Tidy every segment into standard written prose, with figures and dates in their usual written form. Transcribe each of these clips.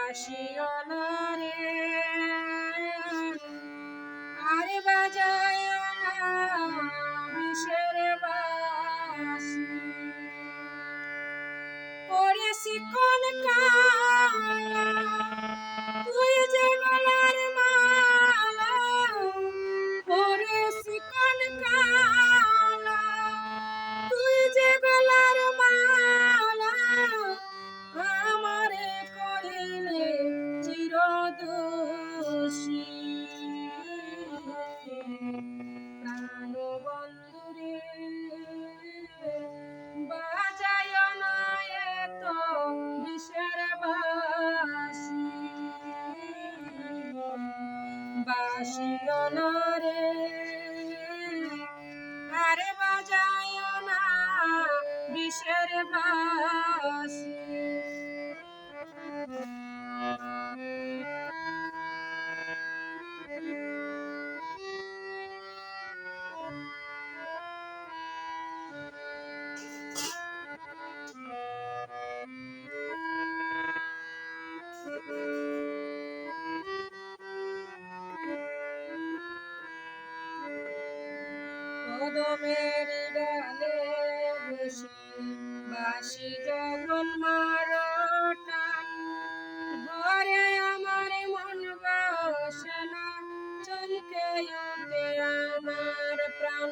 বাসিও না রে আরে বাজায় না বিষের বাসি পড়েছি কোন কালা তুই যে গলার মালা পড়েছি কোন কালা তুই যে গলার মালা আমারে করিলে চিরদোষী প্রাণ বন্ধুরে বাজায় না এত বিষের বাসি বাসিও না রে আরে বাজায় না বিষের বাসি কদমের ডালে বসে বাসি যখন মারো টান ঘরে আমার মন বসে না চমকে ওঠে আমার প্রাণ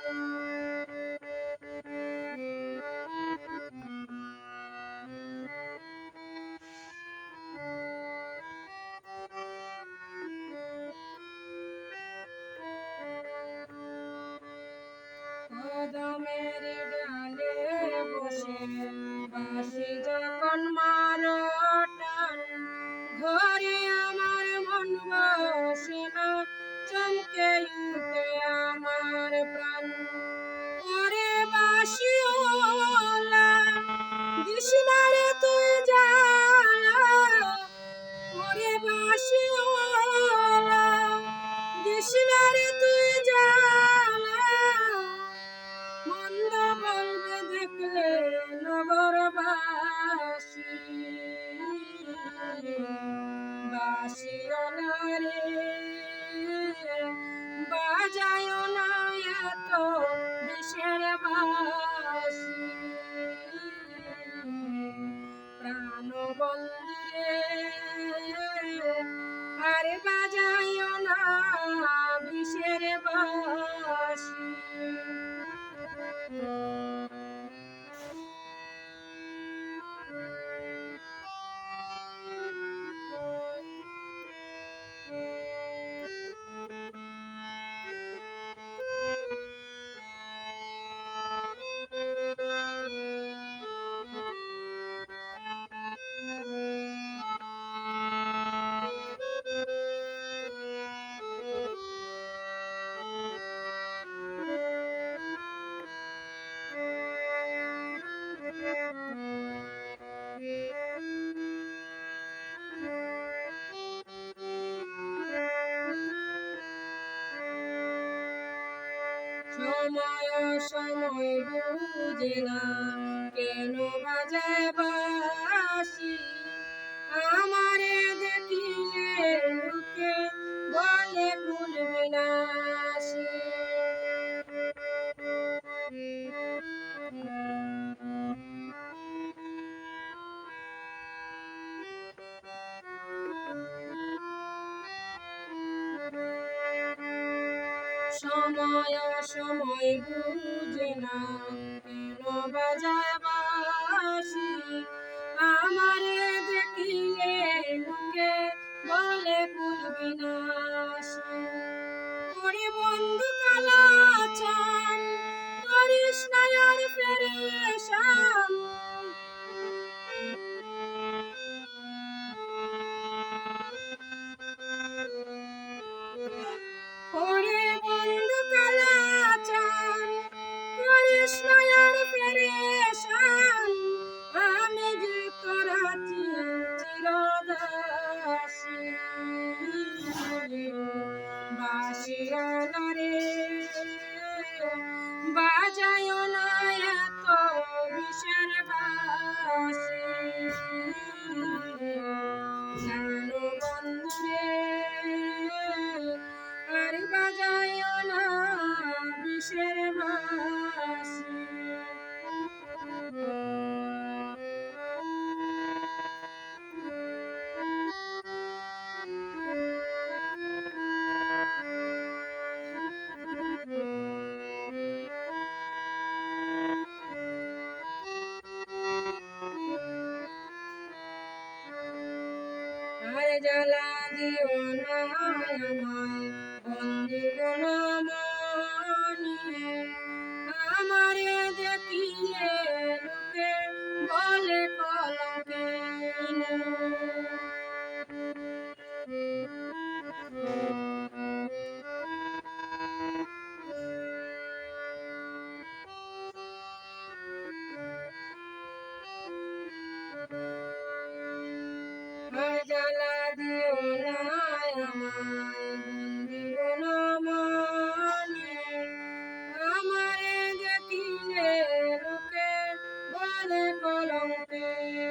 কদমের ডালে বসে বাসি যখন মারো টান ঘরে আমার মন বসে না চমকে উঠে আমার প্রাণ ওরে বাসিওলা দিস না রে তুই জানা ওরে বাসিওলা দিস না রে তুই জানা মন্দ বলবে দেখলে নগরবাসী বাসিও না রে বাজায় না এত বিষের বাসি প্রাণ বন্ধুরে আরে বাজায় না বিষের বাসি সময় সময় বুঝে না কেন বাজায় বাসি আমারে দেখিলে লোকে বলে ফুল বিনাশী সময় সময় বুঝে না কেন বাজায় বাসি আমারে দেখিলে লোকে বলে কুল বিনাশী ওরে বন্ধু কালাচান করিস না আর পেরেশান ওরে বন্ধু কালাচান করিস না আর পেরেশান আমি যে তোরা চিরদাসী বাসিও না রে বাজায় না এত বিষের বাসি জ্বালা দিও না আমায় বন্দি মনি, আমারে দেখিলে লোকে বলে কলঙ্কিনী। আর জ্বালা দিও না আমায় বন্দি মনি, আমারে দেখিলে লোকে বলে কলঙ্কিনী।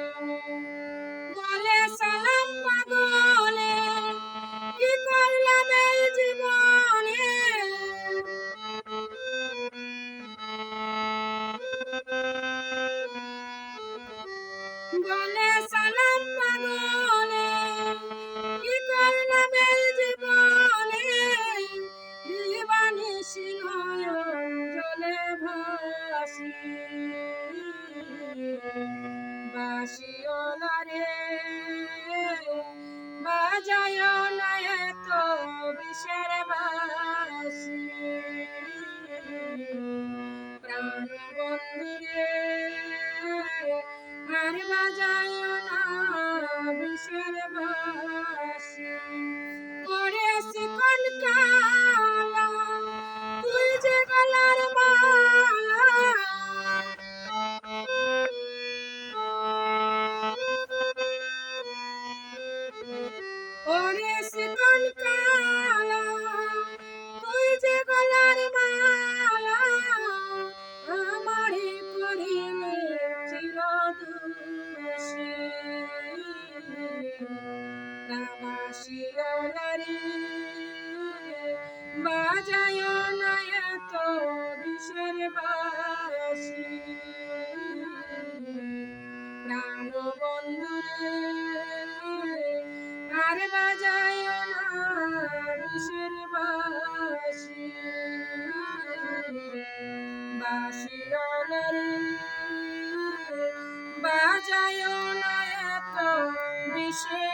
বলে সালাম পাগলে কি করলাম এই জীবনে, বলে সালাম পাগলে কি করলাম এই জীবনে, দিবানিশি নয়ন জলে ভাসি, বাসিওলা রে বাজায় না এত বিষের বাসি, প্রাণ বন্ধু রে আর বাজায় না বিষের বাসি। ওরে শিকল কালা তুই যে গলার মালা, ওরে শিকল কালা তুই যে গলার মালা, আমারে করিলে চিরদোষী, বাসিওলা রে বাজায় না এত বিষের বাসি, প্রাণ বন্ধু রে আর বাজায় না বিষের বাসি, বাসিওলা রে বাজায় না এত বিষের